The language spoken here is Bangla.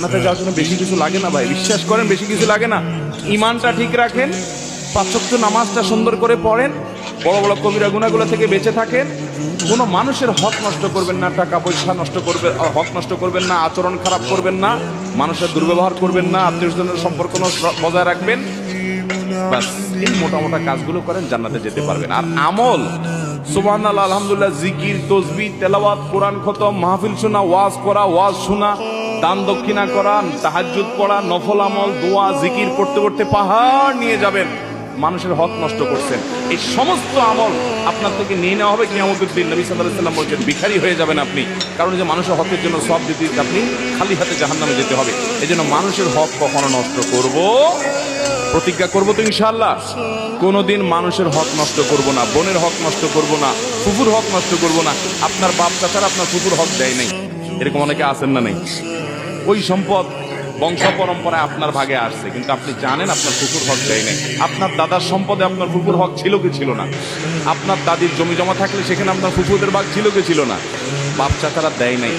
জান্নাতে যাওয়ার জন্য বেশি কিছু লাগে না ভাই, বিশ্বাস করেন, বেশি কিছু লাগে না। ইমানটা ঠিক রাখেন, 5 ওয়াক্ত নামাজটা সুন্দর করে পড়েন, বড় বড় কবিরা গুনাহগুলো থেকে বেঁচে থাকেন, কোনো মানুষের হক নষ্ট করবেন না, টাকা পয়সা নষ্ট করবেন, হক নষ্ট করবেন না, আচরণ খারাপ করবেন না, মানুষের দুর্ব্যবহার করবেন না, আত্মীয়স্বজনের সম্পর্ক বজায় রাখবেন। বাস এই মোটা মোটা কাজগুলো করেন, জান্নাতে যেতে পারবেন। আর আমল, সুবহানাল্লাহ, আলহামদুলিল্লাহ, জিকির, তাসবিহ, তেলাওয়াত, কোরআন খতম, মাহফিল শোনা, ওয়াজ করা, ওয়াজ শোনা, দান দক্ষিণা করা, তাহাজ্জুদ পড়া, নফল আমল, দোয়া, জিকির করতে করতে পাহাড় নিয়ে যাবেন। মানুষের হক নষ্ট করছেন, এই সমস্ত আমল আপনার থেকে নিয়ে নেওয়া হবে কিয়ামতের দিন। নবী সাল্লাল্লাহু আলাইহি ওয়াসাল্লাম বলেছেন ভিখারি হয়ে যাবেন আপনি, কারণ যে মানুষের হকের জন্য সব দিতে আপনি খালি হাতে জাহান্নামে যেতে হবে। এই জন্য মানুষের হক কখনো নষ্ট করব, প্রতিজ্ঞা করবো তো ইনশাআল্লাহ, কোনোদিন মানুষের হক নষ্ট করব না, বোনের হক নষ্ট করব না, ফুফুর হক নষ্ট করব না। আপনার বাপ চাচার আপনার ফুফুর হক দেয় নাই, এরকম অনেকে আছেন না? নেই, ওই সম্পদ বংশ পরম্পরায় আপনার ভাগে আসছে, কিন্তু আপনি জানেন আপনার ফুফুর হক দেয় নাই। আপনার দাদার সম্পদে আপনার ফুফুর হক ছিল কি ছিল না? আপনার দাদির জমি জমা থাকলে সেখানে আপনার ফুফুদের ভাগ ছিল কি ছিল না? বাপ চাচারা দেয় নাই।